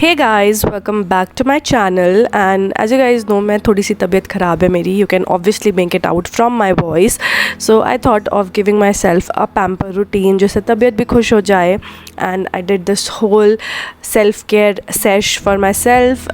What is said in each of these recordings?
Hey guys, welcome back to my channel and as you guys know मैं थोड़ी सी तबीयत ख़राब है मेरी. You can obviously make it out from my voice. So I thought of giving myself a pamper routine जिससे तबीयत भी खुश हो जाए. And I did this whole self care sesh for myself.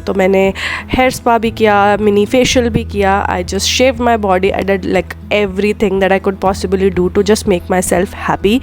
तो मैंने हेयर स्पा भी किया, मिनी फेशियल भी किया. I just shave my body. I did like everything that I could possibly do to just make myself happy.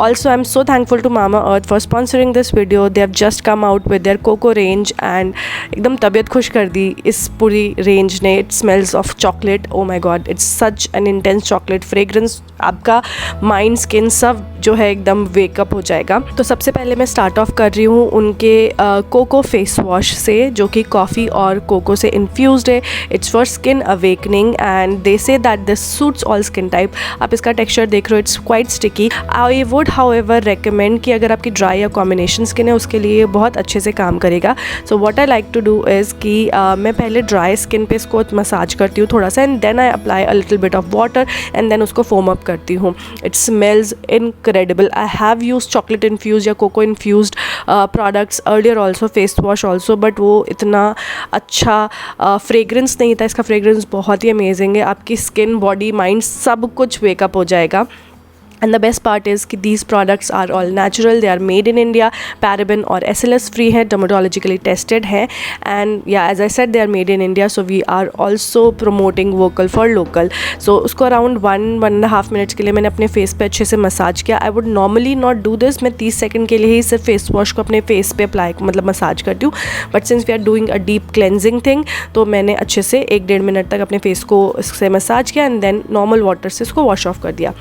Also, I'm so thankful to Mama Earth for sponsoring this video. They have just come out with their cocoa range and एकदम तबीयत खुश कर दी इस पूरी range ने. It smells of chocolate. Oh my god, it's such an intense chocolate fragrance. आपका mind skin सब जो है एकदम वेकअप हो जाएगा. तो सबसे पहले मैं स्टार्ट ऑफ कर रही हूँ उनके कोको फेस वॉश से, जो कि कॉफ़ी और कोको से इन्फ्यूज्ड है. It's for skin awakening and they say that this suits all skin type. आप इसका टेक्सचर देख रहे हो, it's quite sticky. I would however recommend कि अगर आपकी ड्राई या कॉम्बिनेशन स्किन है उसके लिए बहुत अच्छे से काम करेगा. So what I like to do is कि मैं पहले ड्राई स्किन पे इसको मसाज करती हूँ थोड़ा सा, and then I apply a little bit of water and then उसको फोम अप करती हूँ. It smells incredible. I have use chocolate infuse या cocoa infused products earlier also, face wash also, but वो इतना अच्छा फ्रेग्रेंस नहीं था. इसका फ्रेग्रेंस बहुत ही अमेजिंग है. आपकी स्किन, बॉडी, माइंड सब कुछ वेकअप हो जाएगा. And the best part is कि these products are all natural, they are made in India, paraben और SLS free है, dermatologically tested है, and yeah, as I said, they are made in India, so we are also promoting vocal for local. So उसको around 1.5 minutes के लिए मैंने अपने face पे अच्छे से मसाज किया. I would normally not do this. मैं 30 सेकंड के लिए ही सिर्फ फेस वॉश को अपने फेस पे अप्लाई मतलब मसाज करती हूँ, but since we are doing a deep cleansing thing तो मैंने अच्छे से 1-1.5 मिनट तक अपने फेस को इससे मसाज किया एंड देन नॉर्मल वाटर से इसको वॉश ऑफ कर दिया.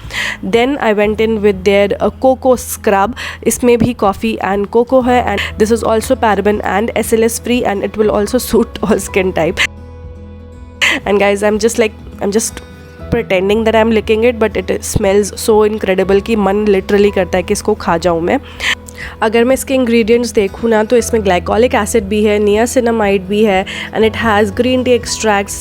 Then I went in with their cocoa scrub. इसमें भी coffee and cocoa है, and this is also paraben and SLS free, and it will also suit all skin type. And guys, I'm just pretending that I'm licking it, but it smells so incredible कि मन literally करता है कि इसको खा जाऊँ मैं. अगर मैं इसके इंग्रेडिएंट्स देखूँ ना तो इसमें ग्लाइकोलिक एसिड भी है, नियासिनामाइड भी है, and it has green tea extracts,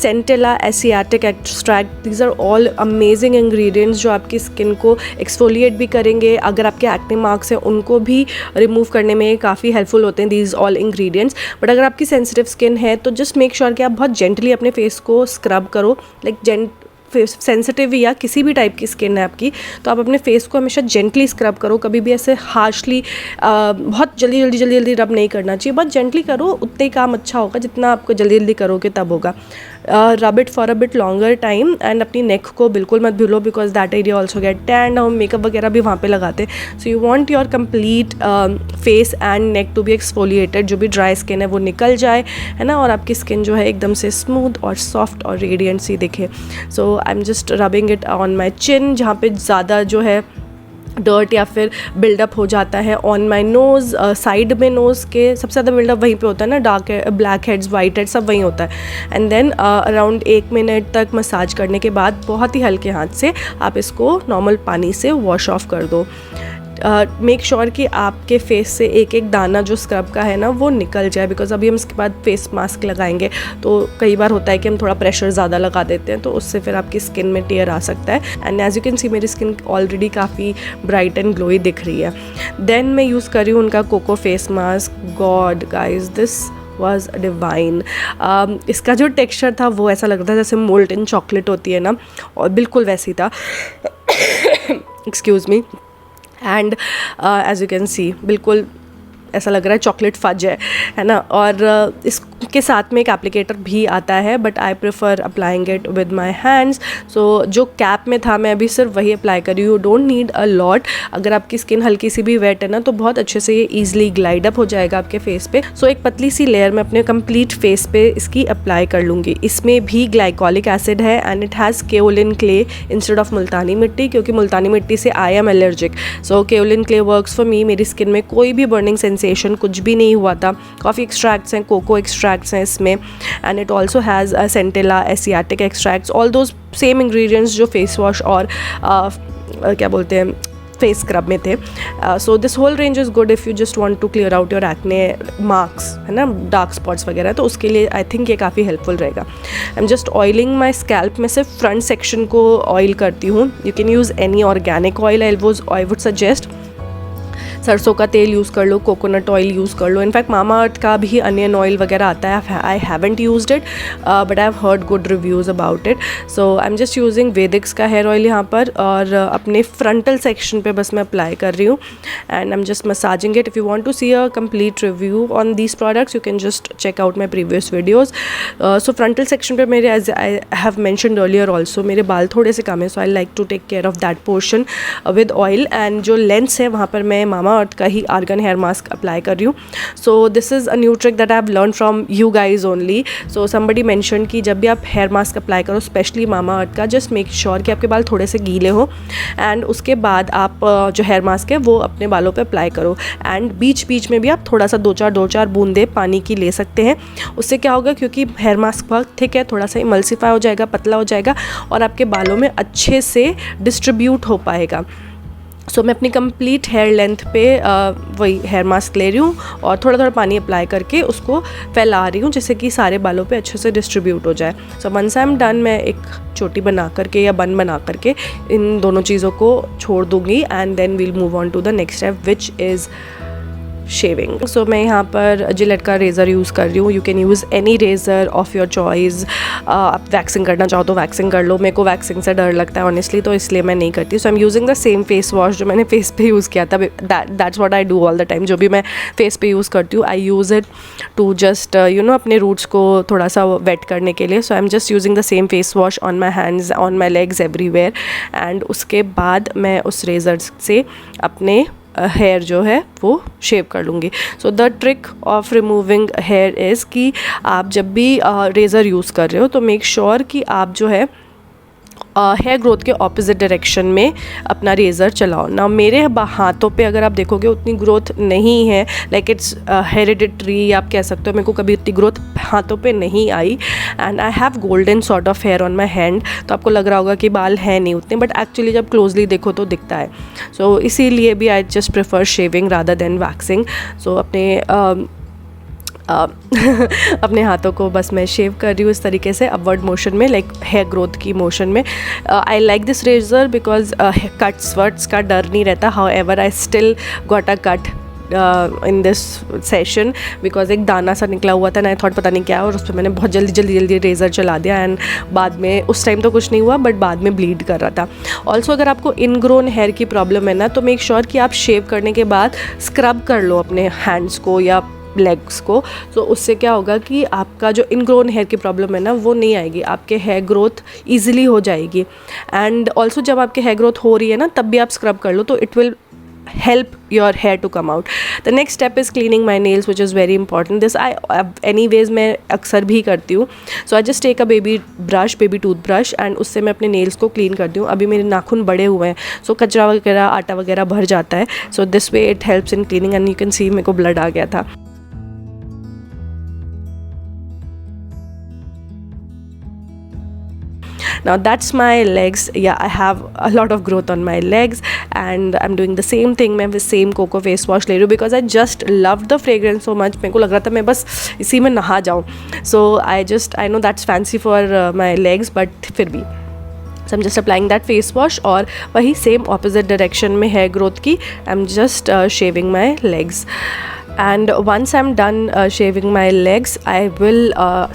centella asiatica extract. These are all amazing ingredients जो आपकी स्किन को एक्सफोलिएट भी करेंगे. अगर आपके एक्ने मार्क्स हैं उनको भी रिमूव करने में काफ़ी हेल्पफुल होते हैं दीज ऑल इंग्रेडिएंट्स. बट अगर आपकी सेंसिटिव स्किन है तो जस्ट मेक श्योर कि आप बहुत जेंटली अपने फेस को स्क्रब करो. लाइक सेंसिटिव या किसी भी टाइप की स्किन है आपकी तो आप अपने फेस को हमेशा जेंटली स्क्रब करो. कभी भी ऐसे हार्शली बहुत जल्दी रब नहीं करना चाहिए. बहुत जेंटली करो, उतना ही काम अच्छा होगा. जितना आपको जल्दी करोगे तब होगा. Rub it for a bit longer time. And अपनी नेक को बिल्कुल मत भूलो because that area also get tanned. हम मेकअप वगैरह भी वहाँ पे लगाते हैं. So you want your complete face and neck to be exfoliated. जो भी ड्राई स्किन है वो निकल जाए, है ना, और आपकी स्किन जो है एकदम से स्मूथ और सॉफ्ट और रेडिएंट सी दिखे. So I am just rubbing it on my chin जहाँ पे ज़्यादा जो है डर्ट या फिर बिल्डअप हो जाता है. ऑन माई नोज़, साइड में नोज़ के सबसे ज़्यादा बिल्डअप वहीं पे होता है ना. Dark black heads, white heads सब वहीं होता है. एंड देन अराउंड 1 मिनट तक मसाज करने के बाद बहुत ही हल्के हाथ से आप इसको नॉर्मल पानी से वॉश ऑफ कर दो. मेक श्योर कि आपके फेस से एक एक दाना जो स्क्रब का है ना वो निकल जाए, बिकॉज अभी हम इसके बाद फेस मास्क लगाएंगे तो कई बार होता है कि हम थोड़ा प्रेशर ज़्यादा लगा देते हैं तो उससे फिर आपकी स्किन में टेयर आ सकता है. And as you can see मेरी स्किन ऑलरेडी काफ़ी ब्राइट एंड ग्लोई दिख रही है. देन मैं यूज़ कर रही हूँ उनका cocoa face mask. God guys, this was divine. इसका जो टेक्स्चर था वो ऐसा लग रहा था जैसे मोल्टन चॉकलेट होती है ना, और बिल्कुल वैसी था. Excuse me. And as you can see बिल्कुल ऐसा लग रहा है चॉकलेट फज है ना. और इसके साथ में एक एप्लीकेटर भी आता है, but I prefer applying it with my hands. So जो कैप में था मैं अभी सिर्फ वही अप्लाई कर रही हूँ. Don't need a lot. अगर आपकी स्किन हल्की सी भी वेट है ना तो बहुत अच्छे से ये ईजिली ग्लाइड अप हो जाएगा आपके फेस पे. सो एक पतली सी लेयर में अपने कंप्लीट फेस पे इसकी अप्लाई कर लूँगी. इसमें भी ग्लाइकोलिक एसिड है and it has kaolin clay instead of multani mitti, क्योंकि मुल्तानी मिट्टी से I am allergic. So kaolin clay works for me. मेरी स्किन में कोई भी बर्निंग सेंसेशन कुछ भी नहीं हुआ था. कॉफ़ी एक्सट्रैक्ट्स हैं, कोको एक्सट्रैक्ट्स हैं इसमें, and it also has centella asiatica extracts. All those same ingredients जो फेस वॉश और क्या बोलते हैं फेस स्क्रब में थे. So this whole range is good if you just want to clear out your acne marks, है ना, dark spots वगैरह. तो उसके लिए आई थिंक ये काफ़ी हेल्पफुल रहेगा. आई am just oiling my scalp में सिर्फ फ्रंट सेक्शन को ऑयल करती हूँ. You can use any organic oil. I would suggest सरसों का तेल यूज़ कर लो, कोकोनट ऑयल यूज़ कर लो। इनफैक्ट मामा अर्थ का भी अनियन ऑयल वगैरह आता है, I haven't used it but I have heard good reviews about it. So I am just using Vedix का हेयर ऑयल यहाँ पर, और अपने फ्रंटल सेक्शन पे बस मैं अप्लाई कर रही हूँ and I am just massaging it. If you want to see a complete review on these products you can just check out my previous videos. So frontal section पे मेरे, as I have mentioned earlier also, मेरे बाल थोड़े से कम है, so I like to take care of that portion with oil. And जो lens है वहाँ पर मैं मामा अर्थ का ही आर्गन हेयर मास्क अप्लाई कर रही हूँ। So this is a new trick that I have learn from you guys only. So somebody mention कि जब भी आप हेयर मास्क अप्लाई करो, स्पेशली मामा अर्थ का, जस्ट मेक श्योर कि आपके बाल थोड़े से गीले हो एंड उसके बाद आप जो हेयर मास्क है वो अपने बालों पे अप्लाई करो। एंड बीच बीच में भी आप थोड़ा सा दो चार बूंदे पानी की ले सकते हैं। उससे क्या होगा, क्योंकि हेयर मास्क बहुत थिक है, थोड़ा सा इमल्सिफाई हो जाएगा, पतला हो जाएगा और आपके बालों में अच्छे से डिस्ट्रीब्यूट हो पाएगा। सो मैं अपनी कंप्लीट हेयर लेंथ पे वही हेयर मास्क ले रही हूँ और थोड़ा थोड़ा पानी अप्लाई करके उसको फैला रही हूँ जिससे कि सारे बालों पे अच्छे से डिस्ट्रीब्यूट हो जाए। So once I am done, मैं एक चोटी बना करके या बन बना करके इन दोनों चीज़ों को छोड़ दूँगी and then we'll move on to the next step which is shaving. So मैं यहाँ पर जिलेट का रेज़र यूज़ कर रही हूँ। You can use any razor of your choice. आप वैक्सिंग करना चाहो तो वैक्सिंग कर लो। मेरे को वैक्सिंग से डर लगता है ऑनेस्टली, तो इसलिए मैं नहीं करती। So I am using the same face wash जो मैंने फेस पे यूज़ किया था। That's what I do all the time. जो भी मैं फेस पे यूज़ करती हूँ, I use it to just अपने रूट्स को थोड़ा सा वेट करने के लिए। So I am just using the same face wash on my hands, on my legs, everywhere. And उसके बाद मैं उस रेज़र से अपने हेयर जो है वो शेव कर लूँगी। So the trick of removing hair is कि आप जब भी रेज़र यूज़ कर रहे हो तो मेक श्योर कि आप जो है हेयर ग्रोथ के ऑपोजिट डायरेक्शन में अपना रेज़र चलाओ ना। मेरे हाथों पे अगर आप देखोगे उतनी ग्रोथ नहीं है, लाइक इट्स हेरिडिटरी आप कह सकते हो। मेरे को कभी उतनी ग्रोथ हाथों पे नहीं आई and I have golden sort of hair on my hand. तो आपको लग रहा होगा कि बाल हैं नहीं उतने, बट एक्चुअली जब क्लोजली देखो तो दिखता है। सो इसीलिए भी I just prefer shaving rather than waxing. So अपने हाथों को बस मैं शेव कर रही हूँ इस तरीके से अपवर्ड मोशन में, लाइक हेयर ग्रोथ की मोशन में। I like this razor because cuts वर्ड्स का डर नहीं रहता। However I still got a cut in this session because एक दाना सा निकला हुआ था ना, आई थॉट पता नहीं क्या है, और उस पर मैंने बहुत जल्दी रेज़र चला दिया एंड बाद में उस टाइम तो कुछ नहीं हुआ बट बाद में ब्लीड कर रहा था। ऑल्सो अगर आपको इनग्रोन हेयर की प्रॉब्लम है ना, तो मेक श्योर कि आप शेव करने के बाद स्क्रब कर लो अपने हैंड्स को या लेग्स को। तो उससे क्या होगा कि आपका जो इनग्रोन हेयर की प्रॉब्लम है ना वो नहीं आएगी, आपके हेयर ग्रोथ ईजिली हो जाएगी। एंड ऑल्सो जब आपके हेयर ग्रोथ हो रही है ना तब भी आप स्क्रब कर लो तो it will help your hair to come out. The next step is cleaning my nails, which is very important. This I anyways मैं अक्सर भी करती हूँ. So I just take a baby toothbrush and उससे मैं अपने nails को clean करती हूँ. अभी मेरे नाखून बड़े हुए हैं, so कचरा वगैरह आटा वगैरह भर जाता है. So this way it helps in cleaning and you can see मेरे को blood आ गया था. Now that's my legs. Yeah, I have a lot of growth on my legs and I'm doing the same thing. मैं same coco face wash ले रही हूँ because I just loved the fragrance so much. मेरे को लग रहा था मैं बस इसी में नहा जाऊँ. So I know that's fancy for my legs but फिर भी So I'm just applying that face wash और वही same opposite direction में hair growth की I'm just shaving my legs. And once I'm done shaving my legs, I will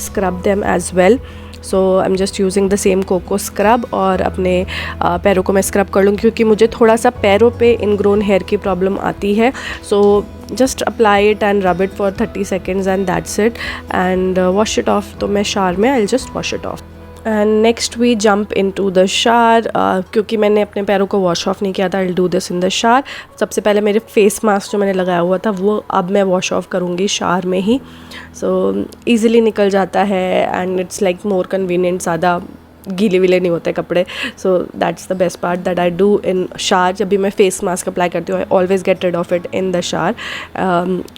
scrub them as well. So I am just using the same cocoa scrub और अपने पैरों को मैं scrub कर लूँगी क्योंकि मुझे थोड़ा सा पैरों पे इनग्रोन हेयर की प्रॉब्लम आती है. So just apply it and rub it for 30 seconds and that's it and wash it off. तो मैं शावर में I just wash it off. And next we jump into the shower. क्योंकि मैंने अपने पैरों को वॉश ऑफ नहीं किया था, I do this in the shower. सबसे पहले मेरे फेस मास्क जो मैंने लगाया हुआ था वो अब मैं वॉश ऑफ करूँगी शावर में ही. सो ईज़िली निकल जाता है and it's like more convenient. ज़्यादा गीले वीले नहीं होते कपड़े. So that's the best part that I do in shower. जब भी मैं फेस मास्क अप्लाई करती हूँ I always get rid of it in the shower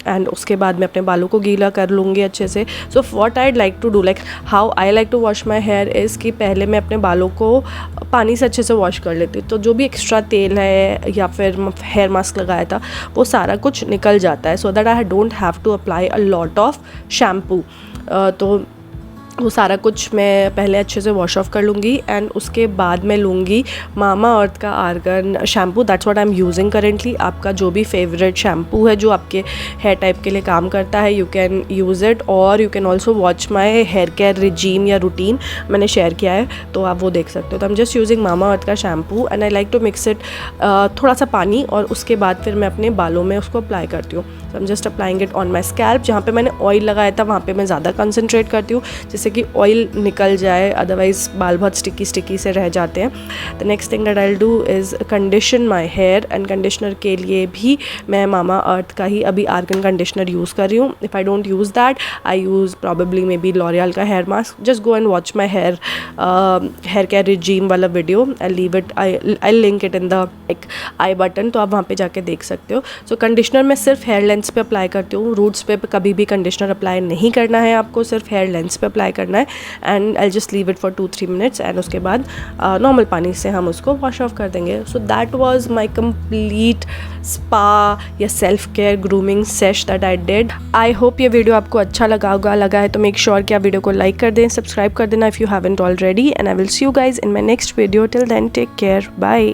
and उसके बाद मैं अपने बालों को गीला कर लूँगी अच्छे से. So what I like to do, like how I like to wash my hair is कि पहले मैं अपने बालों को पानी से अच्छे से वॉश कर लेती हूँ. तो जो भी एक्स्ट्रा तेल है या फिर हेयर मास्क लगाया था वो सारा कुछ निकल जाता है. So that I don't have to apply a lot of shampoo. तो वो सारा कुछ मैं पहले अच्छे से वॉश ऑफ कर लूँगी एंड उसके बाद मैं लूँगी मामा अर्थ का argan shampoo. That's what I am using currently. आपका जो भी फेवरेट शैम्पू है जो आपके हेयर टाइप के लिए काम करता है, यू कैन यूज़ इट। और you can also watch my hair care regime या रूटीन, मैंने शेयर किया है तो आप वो देख सकते हो। तो I am just using Mamaearth का shampoo and I like to mix it थोड़ा सा पानी, और उसके बाद फिर मैं अपने बालों में उसको अप्लाई करती हूँ। तो I am just applying it on my scalp. जहाँ पे मैंने ऑयल लगाया था वहाँ पे मैं ज़्यादा कंसनट्रेट करती हूँ जिससे कि ऑयल निकल जाए, अदरवाइज बाल बहुत स्टिकी से रह जाते हैं। The next thing that I will do is condition my hair, and conditioner के लिए भी मैं मामा अर्थ का ही अभी आर्गन कंडीशनर यूज़ कर रही हूँ। If I don't use that, I use probably maybe L'Oreal का hair mask. Just go and watch my hair care regime वाला video, I leave it, I link it in the एक I button, तो आप वहाँ पे जाके देख सकते हो। सो कंडीशनर मैं सिर्फ हेयर लेंथ्स पे अप्लाई करती हूँ, रूट्स पे कभी भी कंडीशनर अप्लाई नहीं करना है आपको, सिर्फ हेयर लेंथ्स पे अप्लाई करना है। And I just leave it for 2-3 minutes and उसके बाद नॉर्मल पानी से हम उसको वॉश ऑफ कर देंगे। So that was my complete spa या self care grooming sesh that I did. I hope ये वीडियो आपको अच्छा लगा है तो मेक श्योर कि आप वीडियो को लाइक कर दें, सब्सक्राइब कर देना if you haven't already, and I will see you guys in my next video. Till then take care, bye.